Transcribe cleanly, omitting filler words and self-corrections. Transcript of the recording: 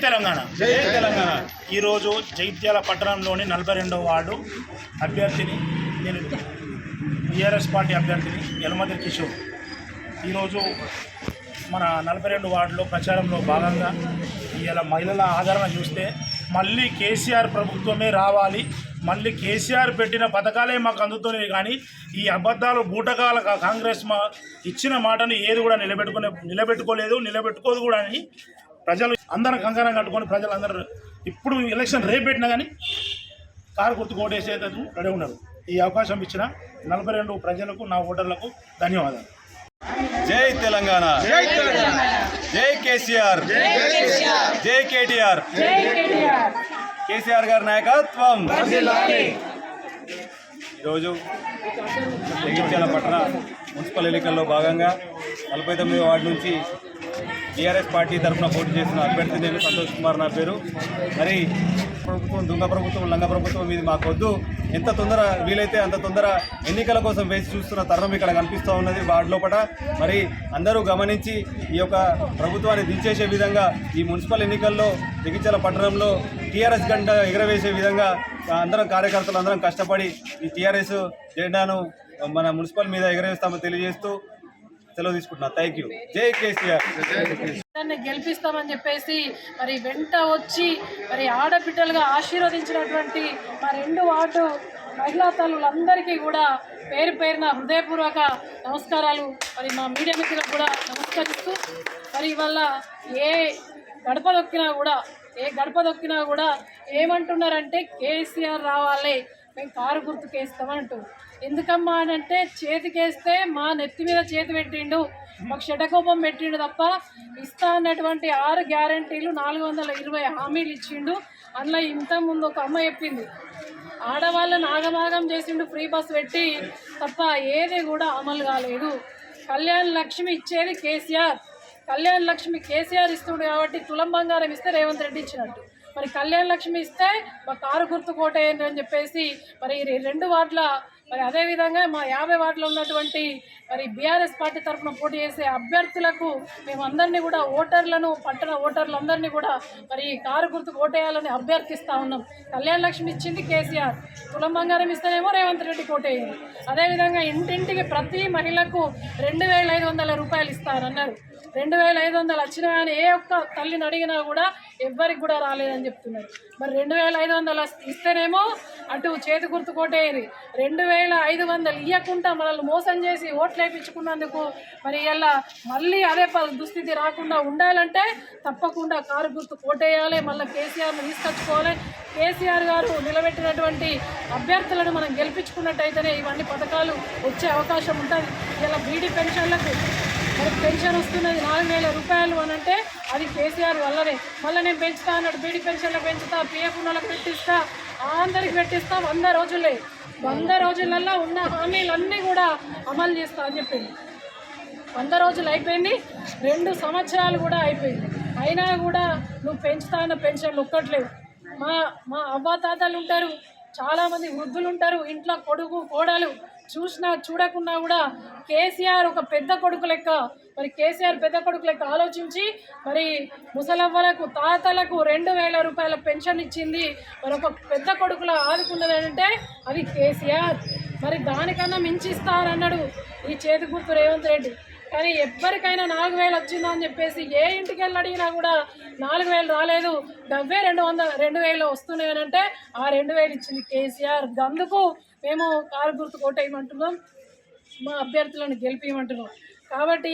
తెలంగాణ, జై తెలంగాణ. ఈరోజు జగిత్యాల పట్టణంలోని 42వ వార్డు అభ్యర్థిని, నేను టీఆర్ఎస్ పార్టీ అభ్యర్థిని యలమర్తి కిషోర్. ఈరోజు మన 42 వార్డులో ప్రచారంలో భాగంగా ఇలా మహిళల ఆదరణ చూస్తే మళ్ళీ కేసీఆర్ ప్రభుత్వమే రావాలి, మళ్ళీ కేసీఆర్ పెట్టిన పథకాలే మాకు అందుతున్నాయి, కానీ ఈ అబద్ధాలు బూటకాల కాంగ్రెస్ ఇచ్చిన మాటని ఏది కూడా నిలబెట్టుకోలేదు, నిలబెట్టుకోదు కూడా అని ప్రజలు అందరం కంకణం కట్టుకొని ప్రజలందరూ ఇప్పుడు ఎలక్షన్ రేపు పెట్టినా కానీ కారు గుర్తు కోటేసేందుకు రెడీ ఉన్నారు. ఈ అవకాశం ఇచ్చిన 42 ప్రజలకు, నా ఓటర్లకు ధన్యవాదాలు. జై తెలంగాణ, జై కేసీఆర్, జై కేటీఆర్, కేసీఆర్ గారి నాయకత్వం. ఈరోజు జగిత్యాల పట్టణ మున్సిపల్ ఎన్నికల్లో భాగంగా 49వ వార్డు నుంచి టీఆర్ఎస్ పార్టీ తరఫున పోటీ చేసిన అభ్యర్థి నేను సంతోష్ కుమార్ నా పేరు. మరి ప్రభుత్వం దొంగ ప్రభుత్వం, లంగ ప్రభుత్వం ఇది మాకొద్దు, ఎంత తొందర వీలైతే అంత తొందర ఎన్నికల కోసం వేచి చూస్తున్న తరుణం ఇక్కడ కనిపిస్తూ ఉన్నది వార్డు లోపల. మరి అందరూ గమనించి ఈ యొక్క ప్రభుత్వాన్ని దించేసే విధంగా ఈ మున్సిపల్ ఎన్నికల్లో జగిత్యాల పట్టణంలో టీఆర్ఎస్ గంట ఎగరవేసే విధంగా అందరం కార్యకర్తలు అందరం కష్టపడి ఈ టీఆర్ఎస్ జెండాను మన మున్సిపల్ మీద ఎగరవేస్తామని తెలియజేస్తూ సెలవు తీసుకుంటున్నా. Thank you. జై కేసీఆర్. గెలిపిస్తామని చెప్పేసి మరి వెంట వచ్చి మరి ఆడబిడ్డలుగా ఆశీర్వదించినటువంటి మా 2 వార్డు మహిళా తల్లులందరికీ కూడా పేరు పేరున హృదయపూర్వక నమస్కారాలు. మరి మా మీడియా మిత్రులకు కూడా నమస్కరిస్తూ మరి ఇవాళ ఏ గడప దొక్కినా కూడా ఏమంటున్నారంటే కేసీఆర్ రావాలి, మేము కారు గుర్తుకేస్తామంటూ. ఎందుకమ్మా అని అంటే చేతికేస్తే మా నెత్తి మీద చేతి పెట్టిండు, మాకు షటకోపం పెట్టిండు తప్ప ఇస్తా అన్నటువంటి 6 గ్యారంటీలు 420 హామీలు ఇచ్చిండు. అందులో ఇంతకుముందు ఒక అమ్మ చెప్పింది, ఆడవాళ్ళని ఆగమాగం చేసిండు, ఫ్రీ బస్ పెట్టి తప్ప ఏది కూడా అమలు కాలేదు. కళ్యాణ లక్ష్మి ఇచ్చేది కేసీఆర్, కళ్యాణ లక్ష్మి కేసీఆర్ ఇస్తుండు కాబట్టి తులం బంగారం ఇస్తే రేవంత్ రెడ్డి ఇచ్చినట్టు. మరి కళ్యాణ లక్ష్మి ఇస్తే మా కారు గుర్తు కోటేయండి అని చెప్పేసి మరి 2 వార్డుల మరి అదేవిధంగా మా 50 వార్డులో ఉన్నటువంటి మరి బీఆర్ఎస్ పార్టీ తరఫున పోటీ చేసే అభ్యర్థులకు మేమందరినీ కూడా ఓటర్లను, పట్టణ ఓటర్లందరినీ కూడా మరి కారు గుర్తు కోటేయాలని అభ్యర్థిస్తూ ఉన్నాం. కళ్యాణ లక్ష్మి ఇచ్చింది కేసీఆర్, తులం బంగారం ఇస్తేనేమో రేవంత్ రెడ్డి కోటేయండి. అదేవిధంగా ఇంటింటికి ప్రతి మహిళకు 2500 రూపాయలు ఇస్తారన్నారు. 2500 వచ్చినా కానీ ఏ ఒక్క తల్లిని అడిగినా కూడా ఎవ్వరికి కూడా రాలేదని చెప్తున్నారు. మరి 2500 ఇస్తేనేమో అటు చేతి గుర్తు కోటేది, 2500 ఇవ్వకుండా మనల్ని మోసం చేసి ఓట్లు వేయించుకున్నందుకు మరి ఇలా మళ్ళీ అదే దుస్థితి రాకుండా ఉండాలంటే తప్పకుండా కారు గుర్తు కోటేయాలి, మళ్ళీ కేసీఆర్ను తీసుకొచ్చుకోవాలి. కేసీఆర్ గారు నిలబెట్టినటువంటి అభ్యర్థులను మనం గెలిపించుకున్నట్టయితేనే ఇవన్నీ పథకాలు వచ్చే అవకాశం ఉంటుంది. ఇలా బీడీ పెన్షన్లకు మరి పెన్షన్ వస్తున్నది 4000 రూపాయలు అని అంటే అది కేసీఆర్ వల్లనే. మళ్ళీ నేను పెంచుతా అన్నాడు, బీడీ పెన్షన్లకు పెంచుతా, పిఎఫ్ ఉన్నలకు పెట్టిస్తా, అందరికి పెట్టిస్తా, 100 రోజులలో ఉన్న హామీలన్నీ కూడా అమలు చేస్తా అని చెప్పింది. 100 రోజులు అయిపోయింది, 2 సంవత్సరాలు కూడా అయిపోయింది, అయినా కూడా నువ్వు పెంచుతా అన్న పెన్షన్లు ఒక్కట్లేవు. మా అవ్వాతాతలు ఉంటారు, చాలామంది వృద్ధులు ఉంటారు, ఇంట్లో కొడుకు కోడలు చూసినా చూడకున్నా కూడా కేసీఆర్ ఒక పెద్ద కొడుకు లెక్క, మరి కేసీఆర్ పెద్ద కొడుకు లెక్క ఆలోచించి మరి ముసలవ్వలకు, తాతలకు 2000 రూపాయల పెన్షన్ ఇచ్చింది. మరి ఒక పెద్ద కొడుకులా ఆదుకున్నది అంటే అది కేసీఆర్. మరి దానికన్నా మించిస్తారన్నాడు ఈ చేతి గుర్తు రేవంత్ రెడ్డి. కానీ ఎవ్వరికైనా 4000 వచ్చిందా అని చెప్పేసి ఏ ఇంటికి వెళ్ళి అడిగినా కూడా 4000 రాలేదు, 2000 వస్తున్నాయి అంటే ఆ 2000 ఇచ్చింది కేసీఆర్. అందుకు మేము కారు గుర్తు కోటేయమంటున్నాం, మా అభ్యర్థులను గెలిపియమంటున్నాం. కాబట్టి